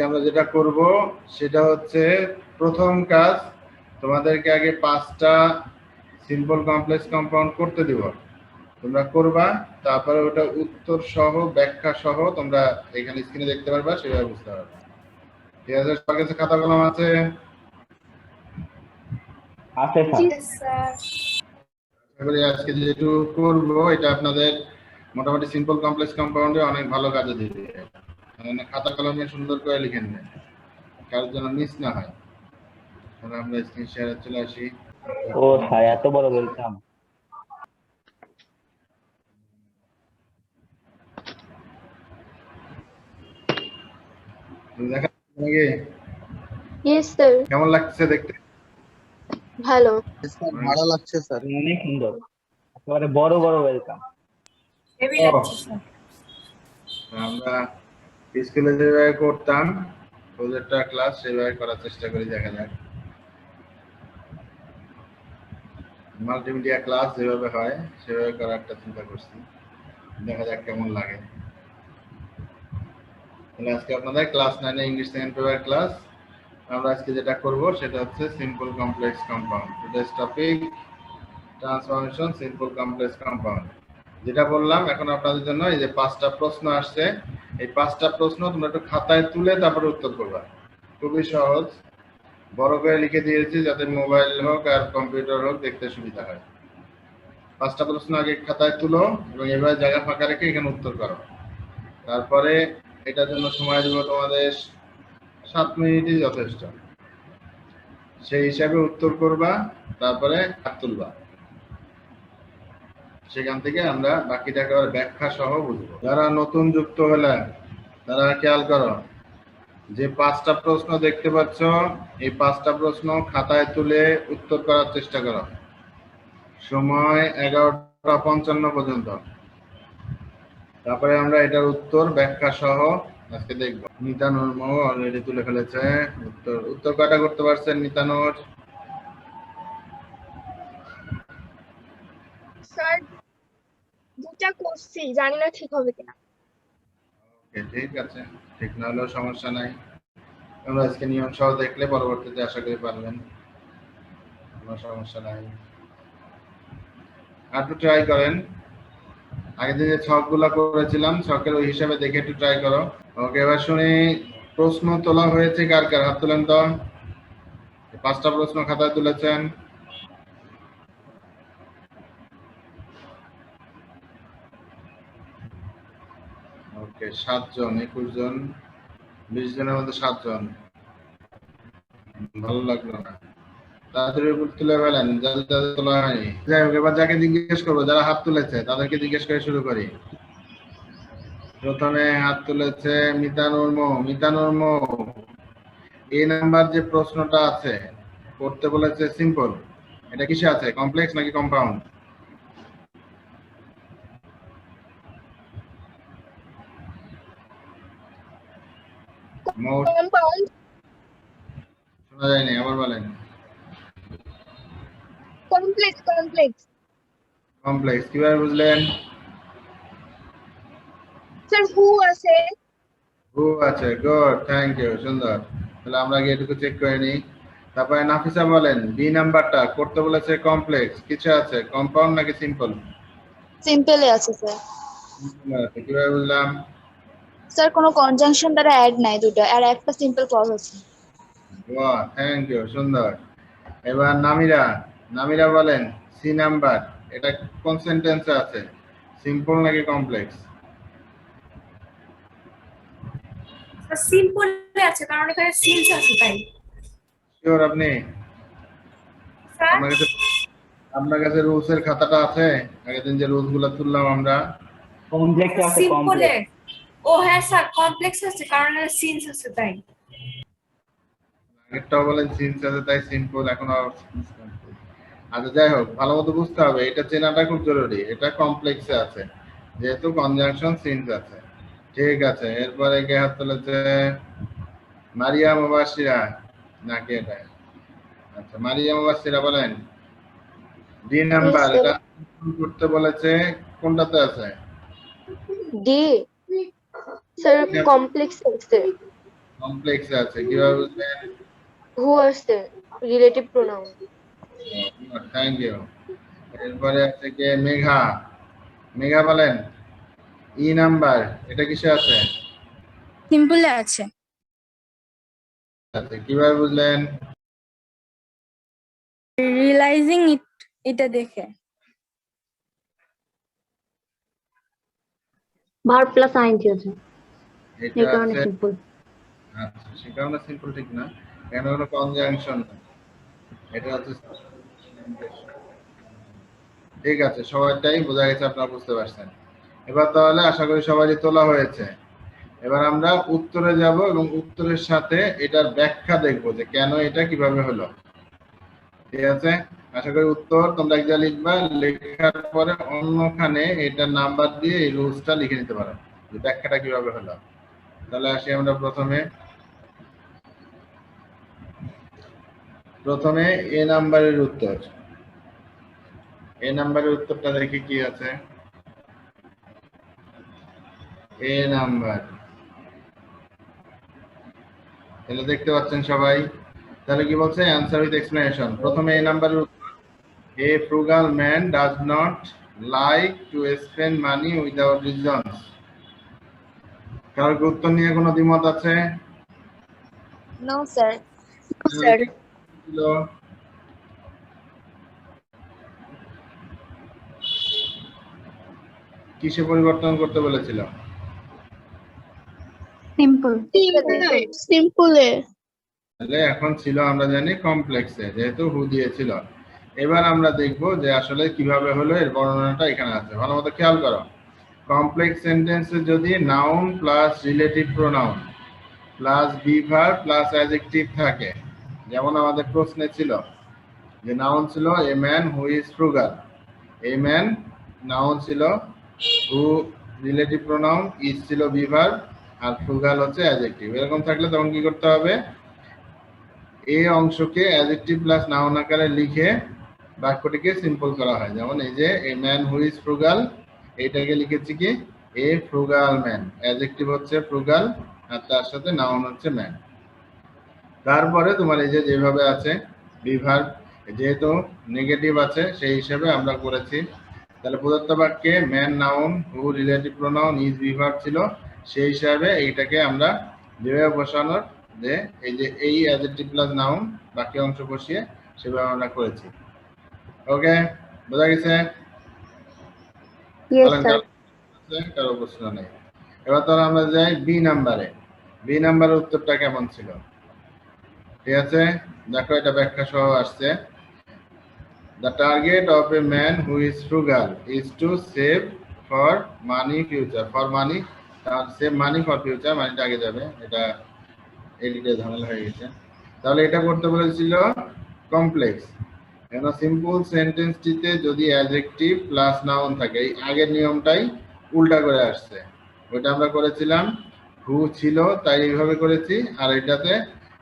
আমরা যেটা করব সেটা হচ্ছে প্রথম কাজ তোমাদেরকে আগে 5টা সিম্পল কমপ্লেক্স কম্পাউন্ড করতে দিব, তোমরা করবা, তারপরে ওটা উত্তর সহ ব্যাখ্যা সহ তোমরা এখানে স্ক্রিনে দেখতে পারবা, সেভাবে বুঝতে পারবে। ঠিক আছে, সবার কাছে খাতা কলম আছে? আছে স্যার। আজকে যেটু করব এটা আপনাদের মোটামুটি সিম্পল কমপ্লেক্স কম্পাউন্ডে অনেক ভালো কাজে দিবে। মানে খাতা কলমে সুন্দর করে লিখে নেবেন, কারোর জন্য মিস না হয়। তাহলে আমরা স্ক্রিন শেয়ারে চলে আসি। ও স্যার, এত বড় ওয়েলকাম। দেখা নাকি? Yes sir. কেমন লাগছে দেখতে? ভালো স্যার, ভালো লাগছে স্যার। অনেক সুন্দর, একেবারে বড় বড় ওয়েলকাম। হেভি লাগছে স্যার। আমরা স্কুলে যেভাবে করতাম প্রজেক্টটা ক্লাস সেভাবে করার চেষ্টা করি, দেখা যাক। মাল্টিমিডিয়া ক্লাস যেভাবে হয় সেভাবে করার একটা চিন্তা করছি, দেখা যাক কেমন লাগে। তাহলে আজকে আপনাদের class 9 English second paper class. আমরা আজকে যেটা করব সেটা হচ্ছে simple complex compound. Today's topic transformation simple complex compound. যেটা বললাম, এখন আপনাদের জন্য এই যে 5টা প্রশ্ন আসছে, এই 5টা প্রশ্ন তোমরা একটু খাতায় তুলে তারপরে উত্তর করবা। খুবই সহজ, বড় করে লিখে দিয়েছি যাতে মোবাইল হোক আর কম্পিউটার হোক দেখতে সুবিধা হয়। 5টা প্রশ্ন আগে খাতায় তুলো এবং এবার জায়গা ফাঁকা রেখে এখানে উত্তর করো। তারপরে এটার জন্য সময় দেব তোমাদের 7 মিনিটই যথেষ্ট। সেই হিসাবে উত্তর করবা, তারপরে হাত তুলবা। সেখান থেকে আমরা বাকিটা একেবারে ব্যাখ্যা সহ বুঝবো। যারা নতুন যুক্ত হলে তারা খেয়াল করো, যে 5টা প্রশ্ন দেখতে পাচ্ছ, এই 5টা প্রশ্ন খাতায় তুলে উত্তর করার চেষ্টা করো। সময় 11:55 পর্যন্ত। তারপরে আমরা এটার উত্তর ব্যাখ্যা সহ আজকে দেখব। নিতানুর মৌ অলরেডি তুলে ফেলেছে উত্তর কয়টা করতে পারছেন নিতানুর? স্যার দুটা করছি, জানি না ঠিক হবে কিনা। ওকে, ঠিক আছে, ঠিক না হলেও সমস্যা নাই। আমরা আজকে নিয়ম সহ দেখলে পরবর্তীতে আশা করি পারবেন, কোনো সমস্যা নাই। আর একটু ট্রাই করেন, আগে যে ছকগুলা করেছিলাম ছকের ওই হিসাবে দেখে একটু ট্রাই করো। ওকে, এবার শুনি প্রশ্ন তোলা হয়েছে কার কার, হাত তুলেন তো। 5টা প্রশ্ন খাতায় তুলেছেন? ওকে, 7 জন, 21 জন, 20 জনের মধ্যে 7 জন। ভালো লাগলো না, তাড়াতাড়ি উপর তুলে ফেলেন যাদের যাদের তোলা হয়নি। যাই হোক, এবার যাকে জিজ্ঞেস করবো, যারা হাত তুলেছে তাদেরকে জিজ্ঞেস করে শুরু করি। প্রথমে হাত তুলেছে মিতানুর মৌ। মিতানুর মৌ, এই নাম্বার যে প্রশ্নটা আছে করতে বলেছে সিম্পল, এটা কিসে আছে, কমপ্লেক্স নাকি কম্পাউন্ড? মৌ, কম্পাউন্ড। শোনা যায়নি, আবার বলেন। Complex complex. কমপ্লেক্স কিভাবে বুঝলেন? স্যার হু আছে। ও আচ্ছা, গুড, থ্যাংক ইউ, সুন্দর। তাহলে আমরা আগে এটুকু চেক করে নিই। তারপরে নাফিসা বলেন, বি নাম্বারটা করতে বলেছে কমপ্লেক্স, কিছু আছে, কম্পাউন্ড নাকি সিম্পল? সিম্পলে আছে স্যার। কিভাবে বুঝলাম? স্যার কোনো কনজাংশন দ্বারা অ্যাড নাই, দুটো আর একটা সিম্পল ক্লজ আছে। বাহ, থ্যাংক ইউ, সুন্দর। এবার নামিরা, নামিরা বলেন সি নাম্বার, এটা কোন সেন্টেন্সে আছে, সিম্পল নাকি কমপ্লেক্স? সিম্পলে আছে, কারণ এখানে সিন্স আছে তাই। শিওর আপনি? স্যার আপনার কাছে রুলস এর খাতাটা আছে? আগের দিন যে রুলস গুলো তুললাম আমরা। কমপ্লেক্স আছে, সিম্পলে, কমপ্লেক্স। ও হ্যাঁ স্যার কমপ্লেক্স আছে কারণ এখানে সিন্স আছে তাই। আগেরটাও বলেন সিন্স আছে তাই সিম্পল, এখন আচ্ছা যাই হোক, ভালো মতো বুঝতে হবে, এটা চেনাটা খুব জরুরি। এটা কমপ্লেক্সে আছে যেহেতু কনজাংশন সিন্স আছে। ঠিক আছে, এরপরে কে হাত তুলেছে? মারিয়া মুবাশিরা নাকি এটা? আচ্ছা, মারিয়া মুবাশিরা বলেন, ডি নাম্বার, Yes, sir. এটা করতে বলেছে, কোনটাতে আছে? ডি স্যার কমপ্লেক্স আছে। কমপ্লেক্স আছে কিভাবে বুঝলেন? হু আসছে রিলেটিভ প্রোনাউন। Thank you. এরপরে আছে কি মেঘা, মেঘা বলেন ই নাম্বার এটা কিসে আছে? সিম্পলে আছে। আচ্ছা কিভাবে বুঝলেন? রিয়েলাইজিং ইট, এটা দেখে। ভার্ব প্লাস আইএনজি আছে, এটা এই কারণে আছে। সিম্পল। আচ্ছা সে কারণে সিম্পল ঠিক না, কেন হলো কনজাংশন, এটা হচ্ছে। ঠিক আছে সবাইটাই বোঝা গেছে, আপনারা বুঝতে পারছেন। এবার তাহলে আশা করি সবারই তোলা হয়েছে। এবার আমরা উত্তরে যাব এবং উত্তরের সাথে এটার ব্যাখ্যা দেখব যে কেন এটা কিভাবে হলো। ঠিক আছে, আশা করি উত্তর তোমরা যা লিখবা, লেখার পরে অন্যখানে এটার নাম্বার দিয়ে এই রুলসটা লিখে নিতে পারো যে ব্যাখ্যাটা কিভাবে হলো। তাহলে আসি আমরা প্রথমে এ নাম্বারের উত্তর। এ নাম্বারের উত্তরটা দেখি কি আছে। এ নাম্বার তাহলে দেখতে পাচ্ছেন সবাই। তাহলে কি বলছে? Answer with explanation. প্রথমে এ নাম্বারের উত্তর, a frugal man does not like to spend money without reasons. কারোর কি উত্তর নিয়ে কোনো দ্বিমত আছে? No sir. স্যার ছিল কিসে পরিবর্তন করতে বলেছিল? সিম্পল। সিম্পলে। তাহলে এখন ছিল আমরা জানি কমপ্লেক্সে, যেহেতু হু দিয়েছিল। এবার আমরা দেখব যে আসলে কিভাবে হলো, এর বর্ণনাটা এখানে আছে, ভালো মতো খেয়াল করো। কমপ্লেক্স সেন্টেন্সে যদি noun plus relative pronoun plus be verb plus adjective থাকে, যেমন আমাদের প্রশ্নে ছিল যে নাউন ছিল a man who is frugal, a man noun ছিল, হু রিলেটিভ প্রোনাউন, ইজ ছিল বি ভার্ব, আর ফ্রুগাল হচ্ছে অ্যাডজেক্টিভ। এরকম থাকলে তখন কি করতে হবে? এই অংশকে অ্যাডজেক্টিভ প্লাস নাউন আকারে লিখে বাক্যটিকে সিম্পল করা হয়। যেমন এই যে a man who is frugal, এইটাকে লিখেছি কি এ ফ্রুগাল ম্যান, অ্যাডজেক্টিভ হচ্ছে ফ্রুগাল আর তার সাথে নাউন হচ্ছে ম্যান। তারপরে তোমার এই যে যেভাবে আছে বিভাগ, যেহেতু নেগেটিভ আছে সেই হিসাবে আমরা করেছি। তাহলে প্রদত্ত বাক্যে man noun, who relative pronoun, is বিভাগ ছিল, সেই হিসাবে এইটাকে আমরা যেভাবে বসানোর যে এই যে এই অ্যাডজেক্টিভ প্লাস নাউন বাকি অংশ বসিয়ে সেভাবে আমরা করেছি। ওকে, বোঝা গেছে? ইয়েস বলেন স্যার। কারো প্রশ্ন নেই। এবার তাহলে আমরা যাই বি নাম্বারে। বি নাম্বারের উত্তরটা কেমন ছিল? ঠিক আছে, দেখো এটা ব্যাখ্যা সহ আসছে। The target of a man who is frugal is to save for money future. For money, save money for future, মানিটা আগে যাবে, এটা এডিটে ঝামেলা হয়ে গেছে। তাহলে এটা করতে বলেছিল কমপ্লেক্স। কেন সিম্পল সেন্টেন্সটিতে যদি অ্যাডজেক্টিভ প্লাস নাউন থাকে, এই আগের নিয়মটাই উল্টা করে আসছে। ওইটা আমরা করেছিলাম হু ছিল তাই এইভাবে করেছি, আর এটাতে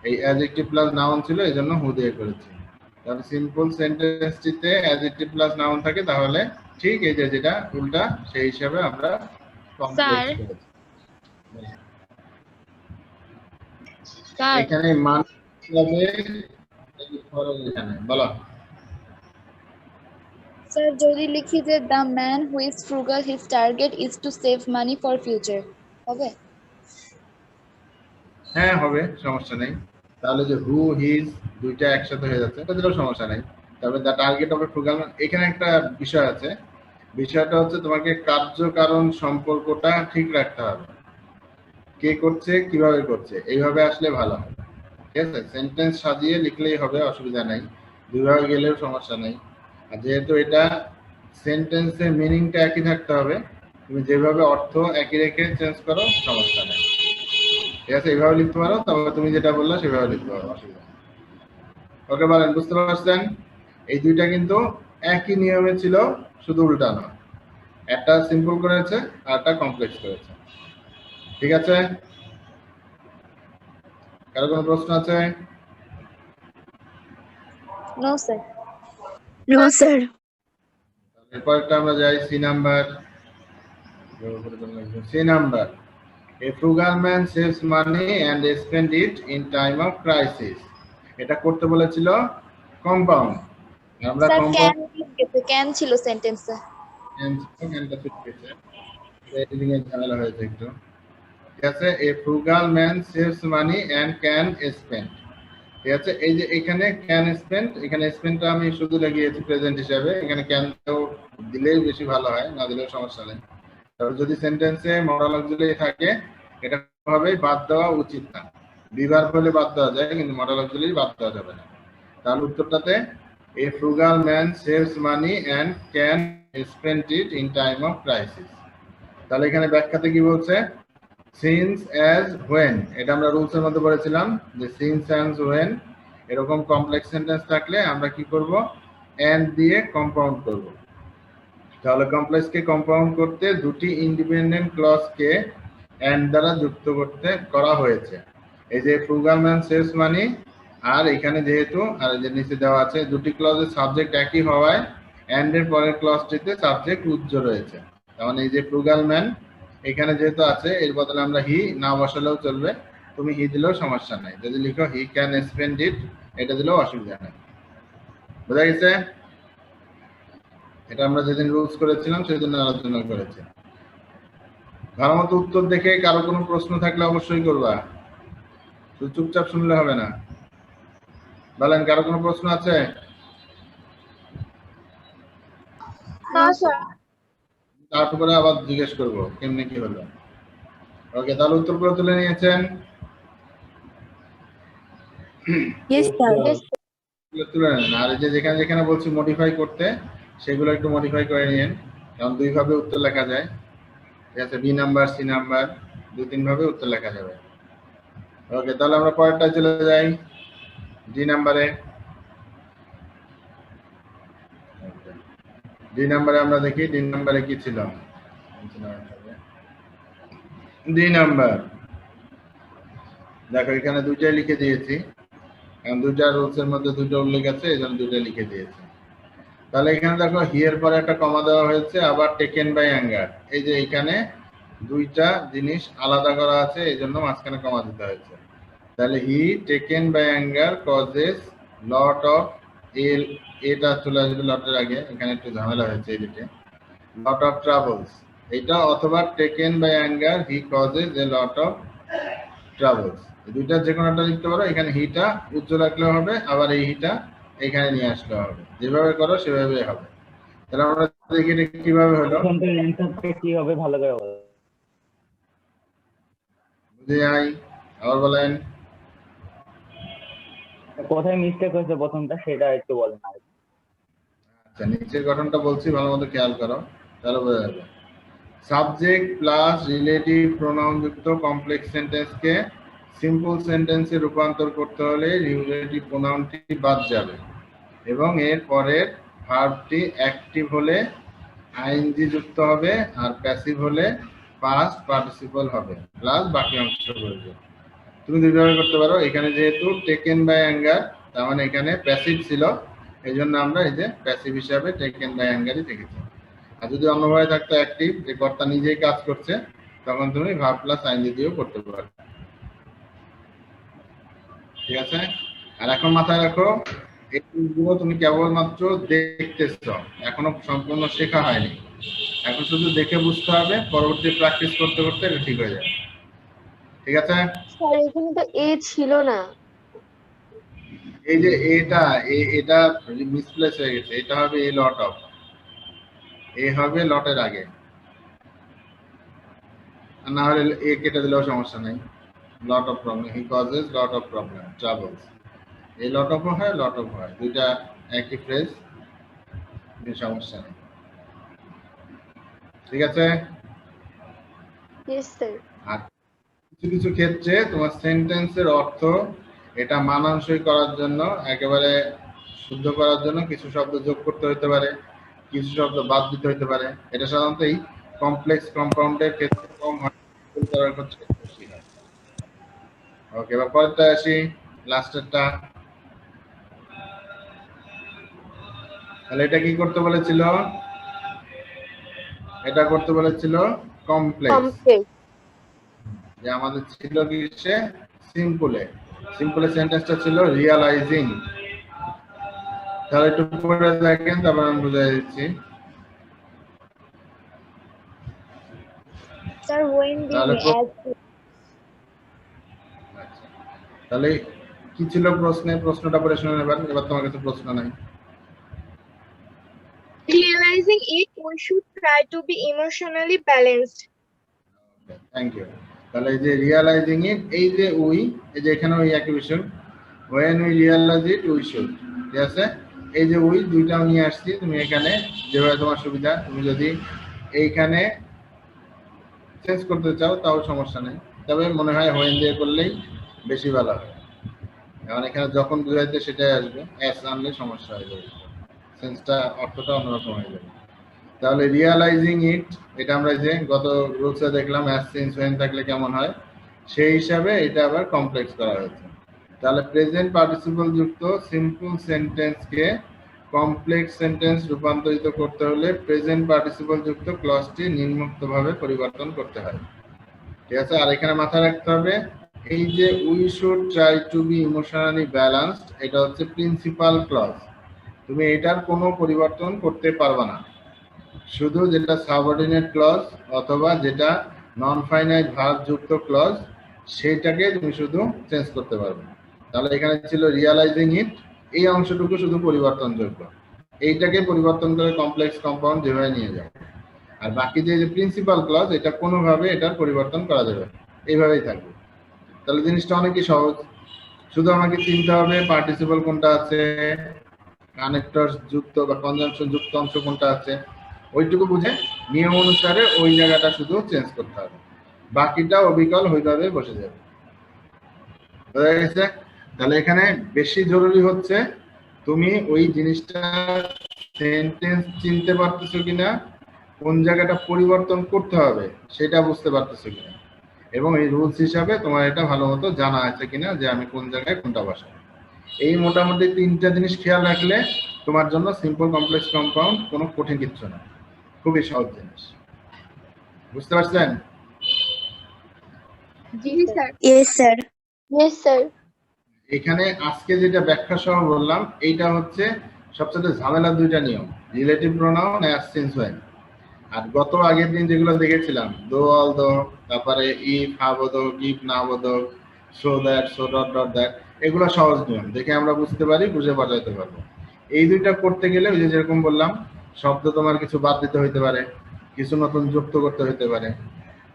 এই অ্যাডজেক্টিভ প্লাস নাউন ছিল এই জন্য হু দিয়ে করেছি। তাহলে সিম্পল সেন্টেন্সটিতে অ্যাডজেক্টিভ প্লাস নাউন থাকে, তাহলে ঠিক এই যে যেটা উল্টা সেই হিসাবে আমরা কমপ্লেক্স করেছি। স্যার এখানে মান হবে ফরক, এখানে বলো। স্যার যদি লিখি যে the man who is frugal his target is to save money for future, হবে? হ্যাঁ হবে, সমস্যা নেই। তাহলে যে হু হিজ দুইটা একসাথে হয়ে যাচ্ছে, এটা দিলেও সমস্যা নেই। তবে the target of A frugal, এখানে একটা বিষয় আছে। বিষয়টা হচ্ছে তোমাকে কার্যকারণ সম্পর্কটা ঠিক রাখতে হবে, কে করছে কিভাবে করছে, এইভাবে আসলে ভালো হয়। ঠিক আছে, সেন্টেন্স সাজিয়ে লিখলেই হবে, অসুবিধা নাই, দুইভাবে গেলেও সমস্যা নেই। আর যেহেতু এটা সেন্টেন্সের মিনিংটা একই থাকতে হবে, তুমি যেভাবে অর্থ একই রেখে চেঞ্জ করো সমস্যা নেই। ঠিক আছে, এইভাবে লিখতে পারো, তবে তুমি যেটা বললে সেভাবে লিখতে পারো, অসুবিধা নেই। ওকে বলেন, বুঝতে পারছেন? এই দুইটা কিন্তু একই নিয়মে ছিল, শুধু উল্টা নয়, একটা সিম্পল করেছে আর একটা কমপ্লেক্স করেছে। ঠিক আছে, কারো কোনো প্রশ্ন আছে? No sir. No sir. এরপরটা আমরা যাই C number. C number A frugal man saves money and spend it in time of crisis. এটা করতে বলেছিল কম্পাউন্ড। আমরা স্যার কম্পাউন্ড ক্যান ছিল সেন্টেন্সে। এডিটিং এর ঝামেলা হয়েছে একটু। ঠিক আছে, a frugal man saves money and can spend। ঠিক আছে, এই যে এখানে ক্যান স্পেন্ড, এখানে স্পেন্ডটা আমি শুধু লাগিয়েছি প্রেজেন্ট হিসাবে, এখানে ক্যান দিলেই বেশি ভালো হয়, না দিলেও সমস্যা নেই। তবে যদি সেন্টেন্সে মডাল অক্সিলারি থাকে এটা ভাবেই বাদ দেওয়া উচিত না। বিভার হলে বাদ দেওয়া যায়, কিন্তু মডাল অক্সিলারি বাদ দেওয়া যাবে না। তাহলে উত্তরটাতে a frugal man saves money and can spend it in time of crisis। তাহলে এখানে ব্যাখ্যাতে কি বলছে, সিন্স অ্যাজ হোয়েন, এটা আমরা রুলস এর মধ্যে পড়েছিলাম যে সিন্স অ্যাজ হোয়েন এরকম কমপ্লেক্স সেন্টেন্স থাকলে আমরা কি করব, এন্ড দিয়ে কম্পাউন্ড করব। তাহলে কমপ্লেক্স কে কম্পাউন্ড করতে দুটি ইন্ডিপেন্ডেন্ট ক্লজ কে এন্ড দ্বারা যুক্ত করতে করা হয়েছে। এই যে ফ্রুগাল ম্যান সেভস মানি, আর এখানে যেহেতু আর যে নিচে দেওয়া আছে দুটি ক্লজের সাবজেক্ট একই হওয়ায় এন্ড এর পরের ক্লজটিতে সাবজেক্ট উজ্জ রয়েছে। তার মানে এই যে ফ্রুগাল ম্যান এখানে যেহেতু আছে এর বদলে আমরা হি না বসালেও চলবে, তুমি হি দিলেও সমস্যা নাই, যদি লিখো হি ক্যান স্পেন্ড ইট এটা দিলেও অসুবিধা নেই। বোঝা গেছে? এটা আমরা যেদিন রুলস করেছিলাম সেদিন আলোচনা করেছি। ভালো মতো উত্তর দেখে কারো কোনো প্রশ্ন থাকলে অবশ্যই করবা, শুধু চুপচাপ শুনলে হবে না। বলেন, কারো কোনো প্রশ্ন আছে? না স্যার। তারপরে আবার জিজ্ঞেস করবো কেমনে কি হলো। ওকে, তাহলে উত্তরগুলো তুলে নিয়েছেন? Yes sir. তুলে নেন, আর এই যে যেখানে যেখানে বলছি মডিফাই করতে সেগুলো একটু মডিফাই করে নিন, কারণ দুই ভাবে উত্তর লেখা যায়। ঠিক আছে, বি নাম্বার সি নাম্বার দুই তিন ভাবে উত্তর লেখা যাবে। ওকে, তাহলে আমরা পরেরটা চলে যাই, ডি নাম্বারে। ডি নাম্বারে আমরা দেখি ডি নাম্বারে কি ছিল। ডি নাম্বার দেখো এখানে দুইটাই লিখে দিয়েছি, কারণ দুইটা রুলস এর মধ্যে দুটো উল্লেখ আছে এই জন্য দুইটা লিখে দিয়েছি। তাহলে এখানে দেখো হি এর পরে একটা কমা দেওয়া হয়েছে, আবার টেকেন বাই অ্যাঙ্গার, এই যে এখানে দুইটা জিনিস আলাদা করা আছে এই জন্য মাঝখানে কমা দিতে হয়েছে। তাহলে he taken by anger causes lot of ill, এটা চলে আসবে লটের আগে, এখানে একটু ঝামেলা হয়েছে এদিকে, লট অফ ট্রাভেলস এটা, অথবা taken by anger he causes a lot of troubles, দুইটা যে কোনো একটা লিখতে পারো। এখানে হিটা উজ্জ্বল রাখলেও হবে, আবার এই হিটা এখানে নিয়ে আসলে হবে, যেভাবে করো সেভাবে হবে। তাহলে আমরা দেখি এটা কিভাবে হলো, কোনটার অ্যানসারটা কি হবে ভালো করে বলো। বুঝে যাই, আবার বলেন। কোথায় মিস্টেক হয়েছে প্রথমটা সেটা একটু বলেন। আচ্ছা, নিচের গঠনটা বলছি, ভালো মতো খেয়াল করো, তাহলে বোঝা যাবে। সাবজেক্ট প্লাস রিলেটিভ প্রোনাউন যুক্ত কমপ্লেক্স সেন্টেন্সকে সিম্পল সেন্টেন্সে রূপান্তর করতে হলে রিলেটিভ প্রোনাউনটি বাদ যাবে এবং এর পরের ভার্বটি অ্যাক্টিভ হলে আইএনজি যুক্ত হবে, আর প্যাসিভ হলে পাস্ট পার্টিসিপল হবে, প্লাস বাকি অংশ বলবে। তুমি দুইভাবে করতে পারো, এখানে যেহেতু টেকেন বাই অ্যাঙ্গার তার মানে এখানে প্যাসিভ ছিল, এই জন্য আমরা এই যে প্যাসিভ হিসাবে টেকেন বাই অ্যাঙ্গারই দেখেছি। আর যদি অন্যভাবে থাকতো অ্যাক্টিভ, যে কর্তা নিজেই কাজ করছে, তখন তুমি ভার্ব প্লাস আইএনজি দিয়েও করতে পারো। ঠিক আছে, আর এখন মাথায় রাখো এইগুলো তুমি কেবলমাত্র দেখতেছো, এখনো সম্পূর্ণ শেখা হয়নি, এখন শুধু দেখে বুঝতে হবে, পরবর্তী প্র্যাকটিস করতে করতে এটা ঠিক হয়ে যাবে। ঠিক আছে, স্যার এখানে তো এ ছিল না। এই যে এটা মিসপ্লেস হয়ে গেছে, এটা হবে এ লট অফ, এ হবে লটের আগে, আর না হলে এ কেটে দিলেও সমস্যা নেই। Lot of problem, he causes lot of problem travels, এই লট অফ হয় লট অফ হয়, দুইটা একই ফ্রেজ, সমস্যা নেই। ঠিক আছে, ইয়েস স্যার। আর কিছু কিছু ক্ষেত্রে তোমার সেন্টেন্সের অর্থ এটা মানানসই করার জন্য, একেবারে শুদ্ধ করার জন্য কিছু শব্দ যোগ করতে হতে পারে, কিছু শব্দ বাদ দিতে হতে পারে। এটা সাধারণত এই কমপ্লেক্স কম্পাউন্ডের ক্ষেত্রে কম হয়, করার ক্ষেত্রে বেশি হয়। ওকে, এবার পরেরটা আসি, লাস্টেরটা। তাহলে এটা কি করতে বলেছিল, এটা করতে বলেছিল কমপ্লেক্স। যে আমাদের ছিল কিসে, সিম্পলে। সিম্পলের সেন্টেন্সটা ছিল রিয়ালাইজিং। তাহলে একটু পড়ে দেখেন, তারপর আমি বুঝাই দিচ্ছি। স্যার when তাহলে being as আচ্ছা, তাহলে কি ছিল প্রশ্নে? প্রশ্নটা পড়ে শুনে নেবেন। এবার তোমার কাছে প্রশ্ন নাই। realizing it we should try to be emotionally balanced. Thank you. তাহলে এই যে রিয়ালাইজিং ইট, এই যে উই, এই যে এখানে ওই একই বিষয়, when we realize it we should, ঠিক আছে? এই যে উই দুইটাও নিয়ে আসছি, তুমি এখানে যেভাবে তোমার সুবিধা, তুমি যদি এইখানে চেঞ্জ করতে চাও তাও সমস্যা নেই, তবে মনে হয় when দিয়ে করলেই বেশি ভালো হয়। কারণ এখানে যখন বুঝাইতে সেটাই আসবে, এস আনলে সমস্যা হয়ে যাবে, সেন্সটা অর্থটা অন্যরকম হয়ে যাবে। তাহলে রিয়ালাইজিং ইট, এটা আমরা যে গত রুলসে দেখলাম অ্যাজ সিন্স ওয়েন থাকলে কেমন হয়, সেই হিসাবে এটা আবার কমপ্লেক্স করা হয়েছে। তাহলে প্রেজেন্ট পার্টিসিপল যুক্ত সিম্পল সেন্টেন্সকে কমপ্লেক্স সেন্টেন্স রূপান্তরিত করতে হলে প্রেজেন্ট পার্টিসিপল যুক্ত ক্লজটি নিম্নোক্তভাবে পরিবর্তন করতে হয়, ঠিক আছে? আর এখানে মাথায় রাখতে হবে, এই যে we should try to be emotionally balanced, এটা হচ্ছে প্রিন্সিপাল ক্লজ। তুমি এটার কোনো পরিবর্তন করতে পারবে না, শুধু যেটা সাবঅর্ডিনেট ক্লজ অথবা যেটা নন ফাইনাইট ভার্ব যুক্ত ক্লজ, সেইটাকে তুমি শুধু চেঞ্জ করতে পারবে। তাহলে এখানে ছিল রিয়ালাইজিং ইট, এই অংশটুকু শুধু পরিবর্তনযোগ্য, এইটাকে পরিবর্তন করে কমপ্লেক্স কম্পাউন্ড যেভাবে নিয়ে যাও। আর বাকি যে প্রিন্সিপাল ক্লজ, এটা কোনোভাবে এটার পরিবর্তন করা যাবে, এইভাবেই থাকবে। তাহলে জিনিসটা অনেকই সহজ, শুধু আমাকে চিনতে হবে পার্টিসিপল কোনটা আছে, কানেক্টর যুক্ত বা কনজাংশন যুক্ত অংশ কোনটা আছে, ওইটুকু বুঝে নিয়ম অনুসারে ওই জায়গাটা শুধু চেঞ্জ করতে হবে, বাকিটা অবিকল ওইভাবে বসে যাবে। বোঝা গেছে? তাহলে এখানে বেশি জরুরি হচ্ছে তুমি ওই জিনিসটা সেন্টেন্স চিনতে পারতেছো কিনা, কোন জায়গাটা পরিবর্তন করতে হবে সেটা বুঝতে পারতেছো কিনা, এবং এই রুলস হিসাবে তোমার এটা ভালো মতো জানা আছে কিনা যে আমি কোন জায়গায় কোনটা বসাবো। এই মোটামুটি তিনটা জিনিস খেয়াল রাখলে তোমার জন্য সিম্পল কমপ্লেক্স কম্পাউন্ড কোনো কঠিন কিছু না, খুবই সহজ জিনিস। বুঝতে পারছেন? জি sir. Yes, sir. Yes, sir. এখানে আজকে যেটা ব্যাখ্যা সহ বললাম, এইটা হচ্ছে সবচেয়ে ঝামেলার দুইটা নিয়ম, relative pronoun as since when. আর গত আগের দিন যেগুলো দেখেছিলাম, দো অল দো, তারপরে ইফ হাবোধক, ইফ না বোধক, so that, so dot dot that, এগুলো সহজ নিয়ম, দেখে আমরা বুঝতে পারি, বুঝে বাজাইতে পারবো। এই দুইটা করতে গেলে ওই যে যেরকম বললাম, শব্দ তোমার কিছু বাদ দিতে হইতে পারে, কিছু নতুন যুক্ত করতে হইতে পারে,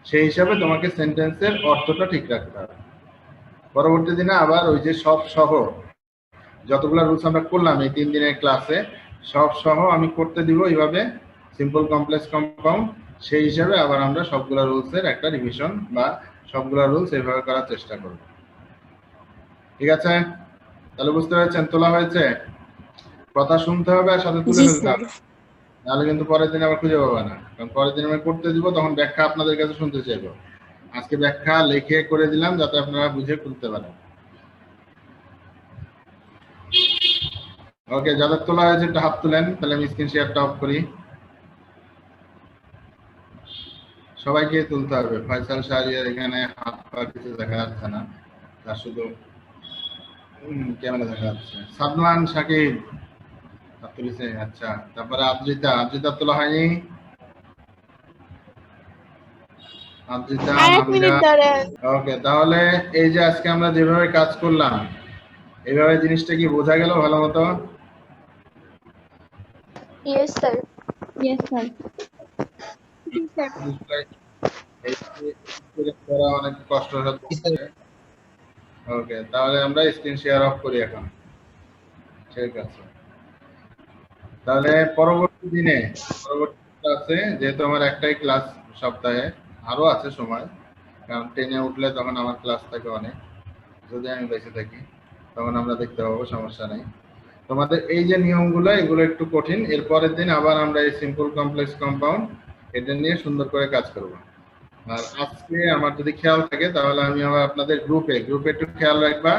সেই হিসাবে তোমাকে সেন্টেন্সের অর্থটা ঠিক রাখতে হবে। পরবর্তী দিনে আবার ওই যে সব সহ যতগুলো রুলস আমরা করলাম এই 3 দিনের ক্লাসে, সব সহ আমি করতে দিব এইভাবে সিম্পল কমপ্লেক্স কম্পাউন্ড, সেই হিসাবে আবার আমরা সবগুলা রুলসের একটা রিভিশন বা সবগুলা রুলস এইভাবে করার চেষ্টা করব। ঠিক আছে? তাহলে বুঝতে পারছেন, তোলা হয়েছে? কথা শুনতে হবে আর সাথে তুলে জি, ফেলতে স্যার। হবে, নাহলে কিন্তু পরের দিন আবার খুঁজে পাবে না। কারণ পরের দিন আমি করতে দিব, তখন ব্যাখ্যা আপনাদের কাছে শুনতে চাইবো। আজকে ব্যাখ্যা লিখে করে দিলাম যাতে আপনারা বুঝে খুলতে পারেন। ওকে, যাদের তোলা হয়েছে একটা হাত তুলেন, তাহলে আমি স্ক্রিন শেয়ারটা অফ করি। সবাইকে তুলতে হবে। ফয়সাল শাহরিয়ার এখানে হাত পা কিছু দেখা যাচ্ছে না, তার শুধু ক্যামেরা দেখা যাচ্ছে। সাদমান শাকিব হাত তুলেছে, আচ্ছা। তারপরে আদ্রিতা, আদ্রিতা তোলা হয়নি? আদ্রিতা, ওকে। তাহলে এই যে আজকে আমরা যেভাবে কাজ করলাম, এইভাবে জিনিসটা কি বোঝা গেল ভালো মতো? Yes, sir. Yes, sir. অনেক কষ্ট হচ্ছে। ওকে, তাহলে আমরা স্ক্রিন শেয়ার অফ করি এখন। ঠিক আছে, তাহলে পরবর্তী দিনে পরবর্তী ক্লাসে, যেহেতু আমার একটাই ক্লাস সপ্তাহে, আরো আছে সময়, কারণ 10-এ উঠলে তখন আমার ক্লাস থাকে অনেক, যদি আমি বেঁচে থাকি তখন আমরা দেখতে পাবো, সমস্যা নেই। তোমাদের এই যে নিয়মগুলো, এগুলো একটু কঠিন, এর পরের দিন আবার আমরা এই সিম্পল কমপ্লেক্স কম্পাউন্ড এটা নিয়ে সুন্দর করে কাজ করব। আর আজকে আমার যদি খেয়াল থাকে তাহলে আমি আবার আপনাদের গ্রুপে একটু খেয়াল রাখবা,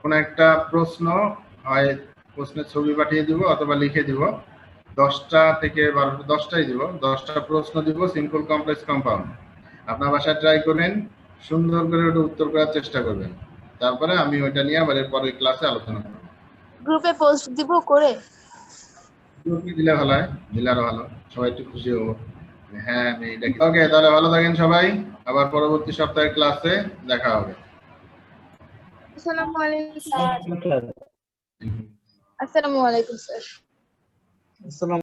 কোন একটা প্রশ্ন হয়, প্রশ্নের ছবি পাঠিয়ে দিব অথবা লিখে দিব, 10টা থেকে 12টা, 10টাই দিব, 10টা প্রশ্ন দিব সিম্পল কমপ্লেক্স কম্পাউন্ড। আপনার বাসায় ট্রাই করেন, সুন্দর করে ওটা উত্তর করার চেষ্টা করবেন, তারপরে আমি ওইটা নিয়ে আবার এর পরের ক্লাসে আলোচনা করব। গ্রুপে পোস্ট দিব করে। গ্রুপে দিলে ভালো হয়, দিলে আরো ভালো, সবাই একটু খুশি হবো। হ্যাঁ আমি এটা ওকে, তাহলে ভালো থাকেন সবাই, আবার পরবর্তী সপ্তাহের ক্লাসে দেখা হবে। আসসালামু আলাইকুম। ক্লাস আসসালামু আলাইকুম স্যার। আসসালাম